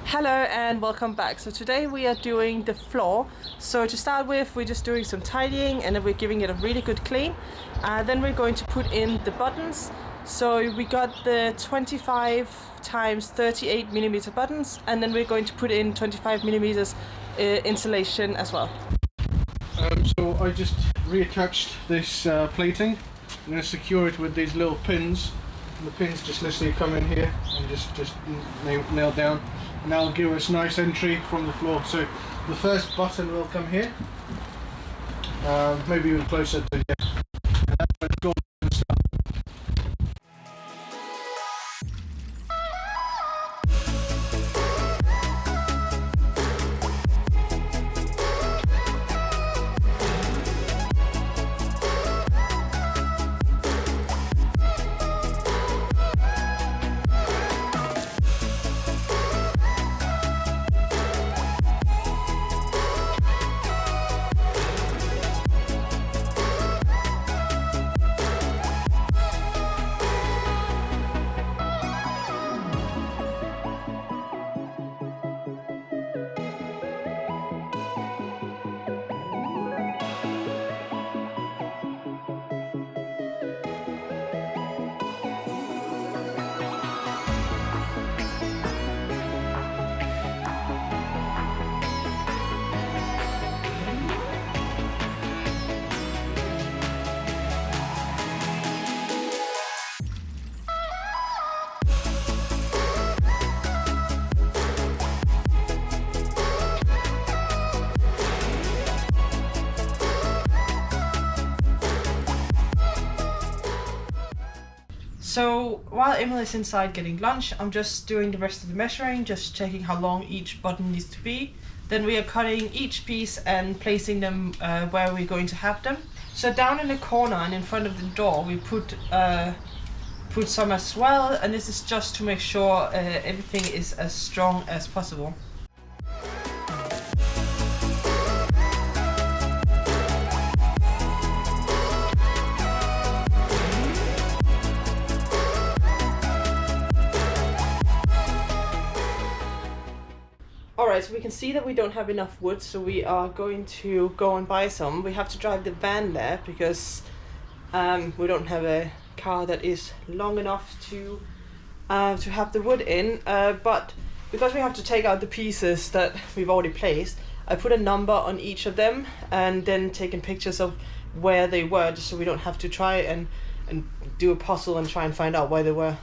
Hello and welcome back. So today we are doing the floor. So to start with, we're just doing some tidying and then we're giving it a really good clean. Then we're going to put in the buttons. So we got the 25 times 38 millimeter buttons, and then we're going to put in 25 millimeters insulation as well. So I just reattached this plating. I'm going to secure it with these little pins. And the pins just literally come in here and just nail down. And that'll give us nice entry from the floor. So the first button will come here, maybe even closer to here. And that's where the door will start. So while Emil is inside getting lunch, I'm just doing the rest of the measuring, just checking how long each button needs to be. Then we are cutting each piece and placing them where we're going to have them. So down in the corner and in front of the door we put some as well, and this is just to make sure everything is as strong as possible. Alright, so we can see that we don't have enough wood, so we are going to go and buy some. We have to drive the van there because we don't have a car that is long enough to have the wood in. But because we have to take out the pieces that we've already placed, I put a number on each of them and then taken pictures of where they were, just so we don't have to try and do a puzzle and try and find out where they were.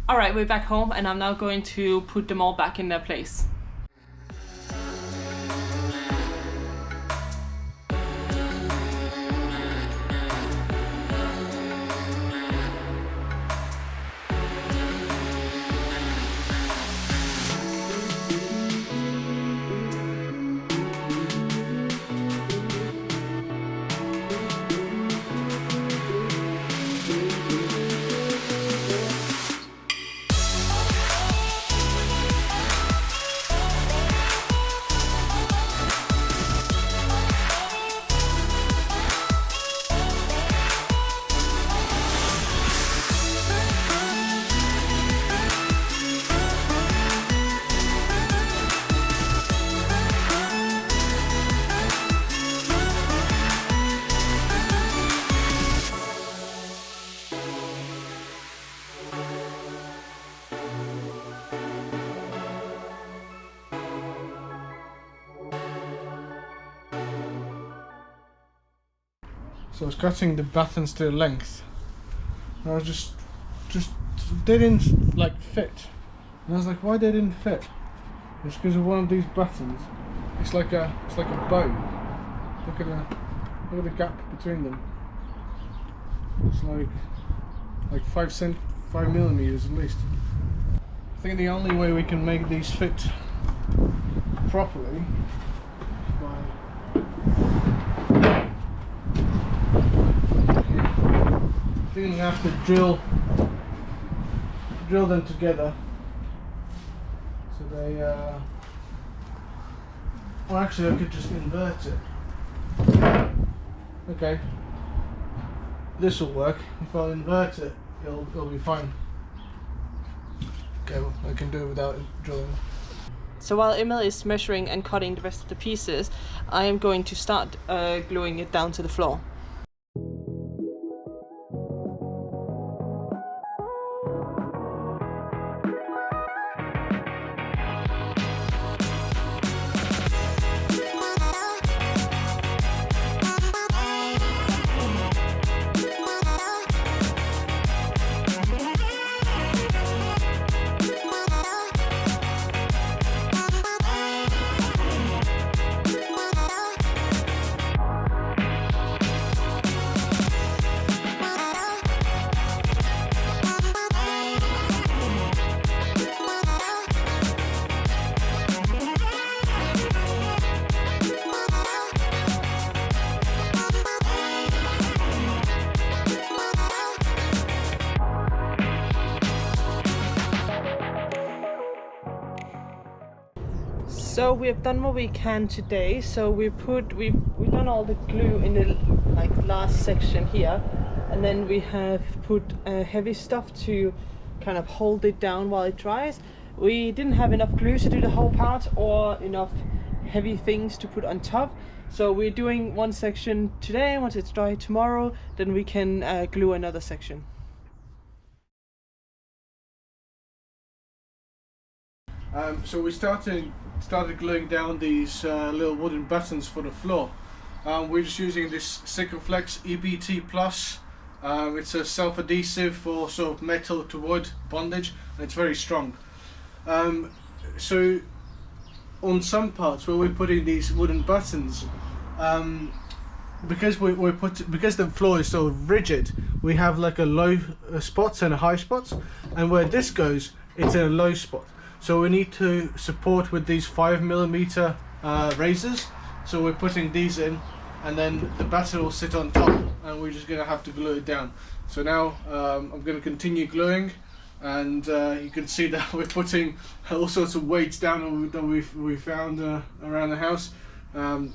Alright, we're back home and I'm now going to put them all back in their place. So I was cutting the battens to length. And I was just they didn't like fit. And I was like, why they didn't fit? It's because of one of these battens. It's like a bow. Look at the gap between them. It's like 5 millimeters at least. I think the only way we can make these fit properly is by I think I'm gonna have to drill them together so they well, actually I could just invert it. Okay, this will work. If I invert it, it'll be fine. Okay, well, I can do it without drilling. So while Emil is measuring and cutting the rest of the pieces, I am going to start gluing it down to the floor. So we have done what we can today. So we've done all the glue in the last section here, and then we have put heavy stuff to kind of hold it down while it dries. We didn't have enough glue to do the whole part or enough heavy things to put on top. So we're doing one section today. Once it's dry tomorrow, then we can glue another section. So we started gluing down these little wooden buttons for the floor. We're just using this Sikaflex EBT Plus. It's a self-adhesive for sort of metal to wood bondage, and it's very strong. So on some parts where we're putting these wooden buttons, because the floor is so rigid, we have like a low spots and a high spots, and where this goes, it's in a low spot. So we need to support with these 5mm razors. So we're putting these in, and then the batten will sit on top, and we're just going to have to glue it down. So now I'm going to continue gluing, and you can see that we're putting all sorts of weights down that we found around the house.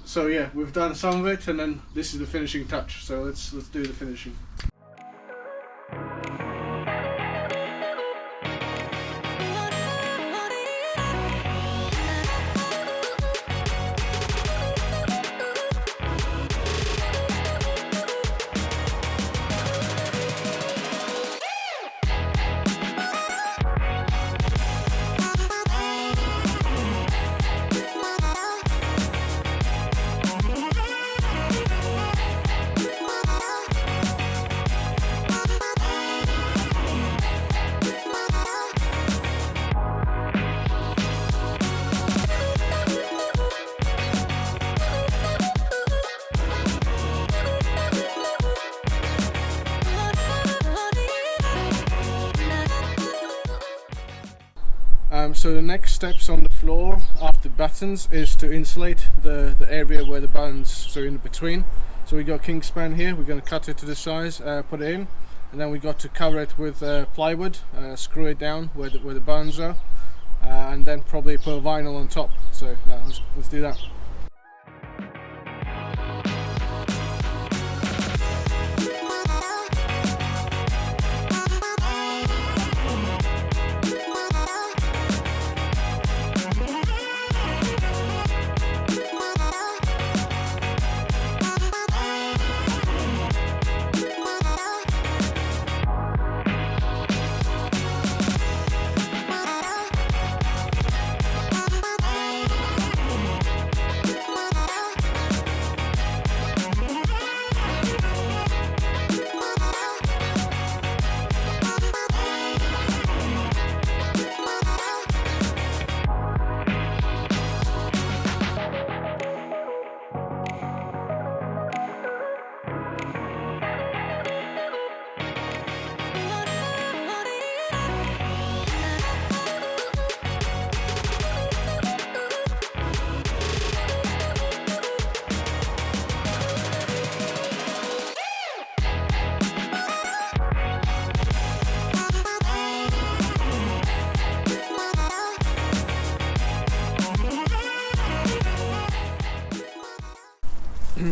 So yeah, we've done some of it, and then this is the finishing touch. So let's do the finishing. So the next steps on the floor after battens is to insulate the area where the battens are in between. So we got Kingspan here, we're going to cut it to the size, put it in, and then we got to cover it with plywood, screw it down where the battens are, and then probably put a vinyl on top. So let's do that.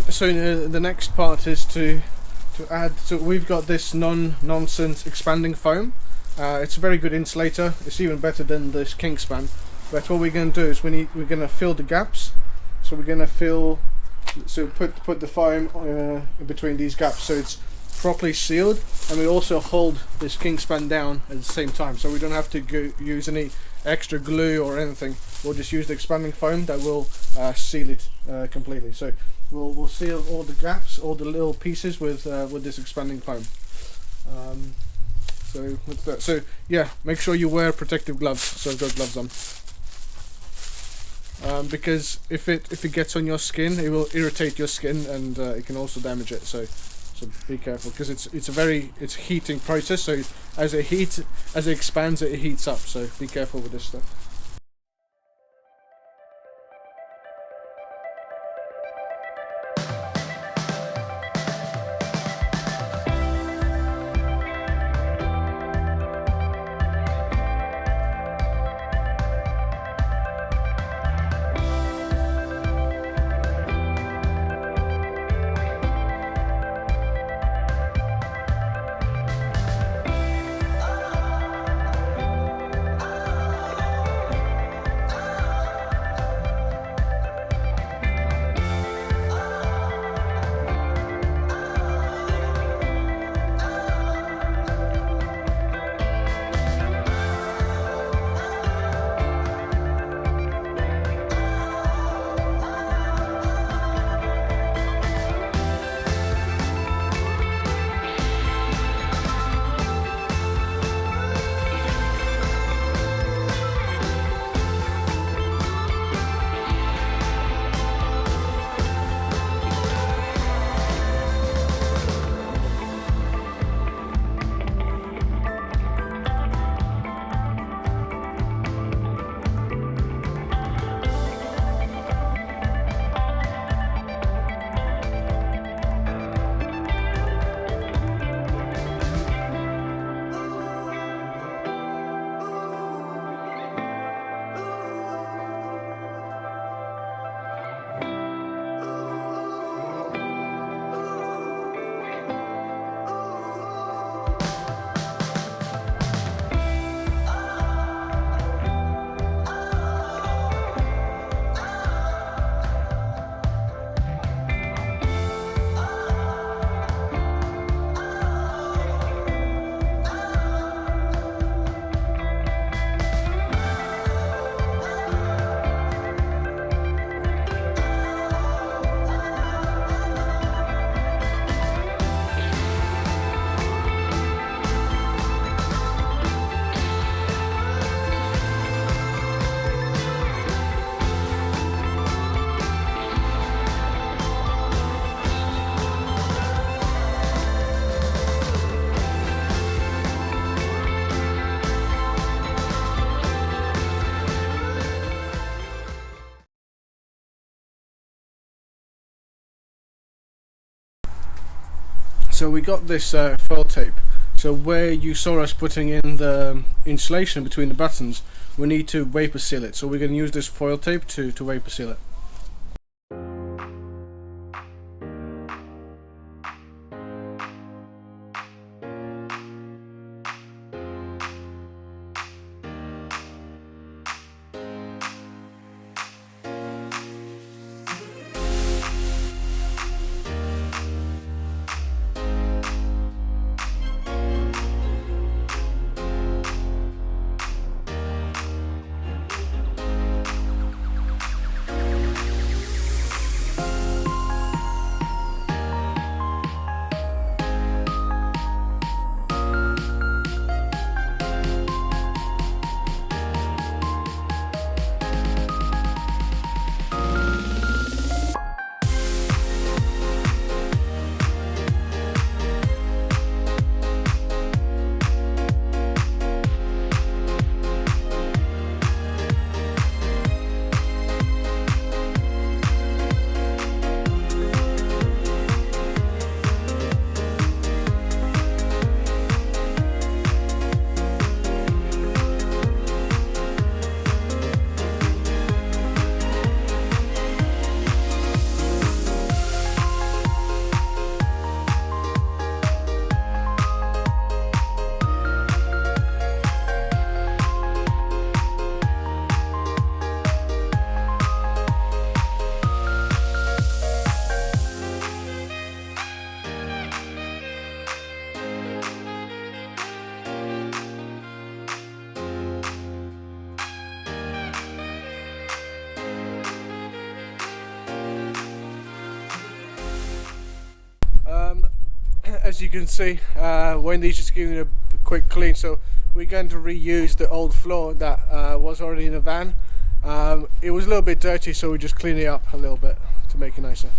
So the next part is to add. So we've got this nonsense expanding foam. It's a very good insulator. It's even better than this Kingspan. But what we're going to do is we're going to fill the gaps. So we're going to put the foam in between these gaps so it's properly sealed, and we also hold this Kingspan down at the same time, so we don't have to use any extra glue or anything. We'll just use the expanding foam that will seal it completely. So we'll seal all the gaps, all the little pieces with this expanding foam. So what's that? So yeah, make sure you wear protective gloves. So I've got gloves on. Because if it gets on your skin, it will irritate your skin, and it can also damage it. So be careful, because it's a heating process. So as it expands, it heats up. So be careful with this stuff. So we got this foil tape. So where you saw us putting in the insulation between the battens, we need to vapor seal it. So we're going to use this foil tape to vapor seal it. as you can see, Wendy's just giving it a quick clean. So we're going to reuse the old floor that was already in the van. It was a little bit dirty, so we just cleaned it up a little bit to make it nicer.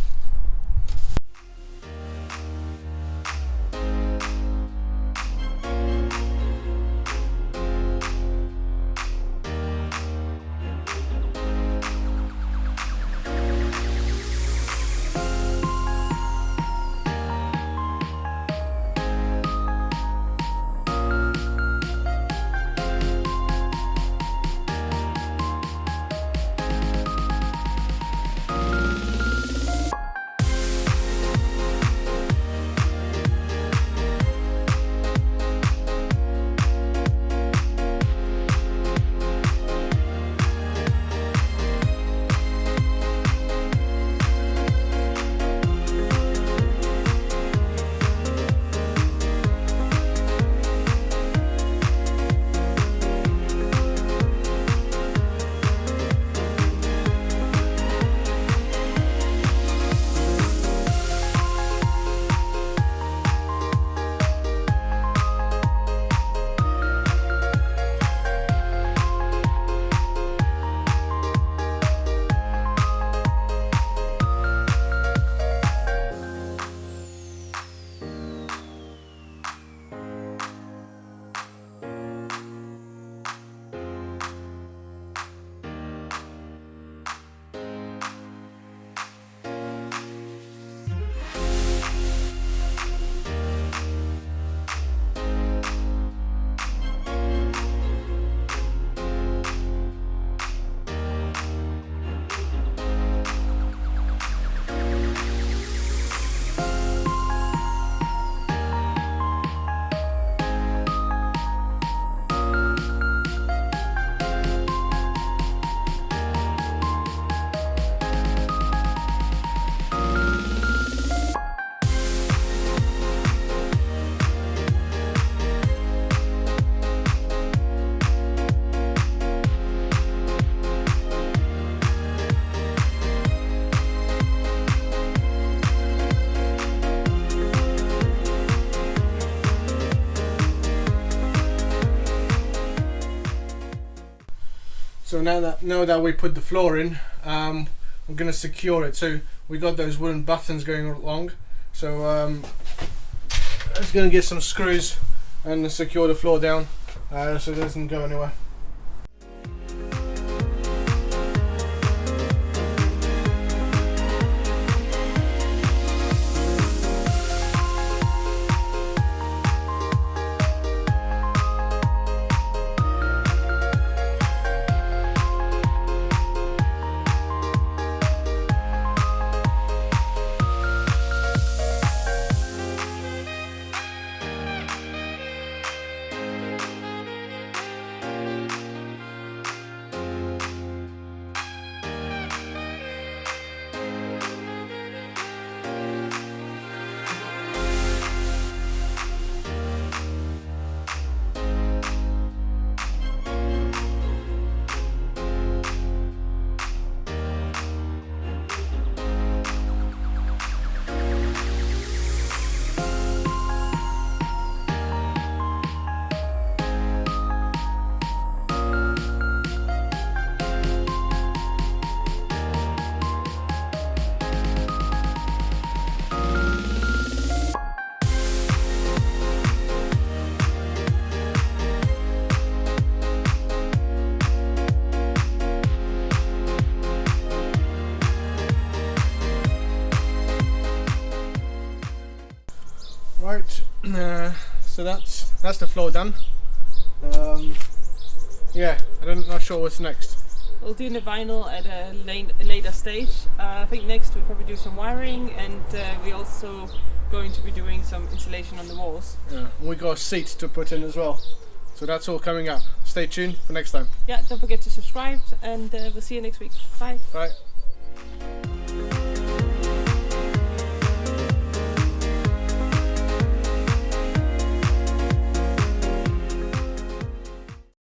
So now that we put the floor in, we're going to secure it. So we got those wooden buttons going along. So I'm just going to get some screws and secure the floor down so it doesn't go anywhere. Right, so that's the floor done. Yeah, I'm not sure what's next. We'll do the vinyl at a later stage. I think next we'll probably do some wiring, and we're also going to be doing some insulation on the walls. Yeah, we got a seat to put in as well. So that's all coming up. Stay tuned for next time. Yeah, don't forget to subscribe, and we'll see you next week. Bye. Bye.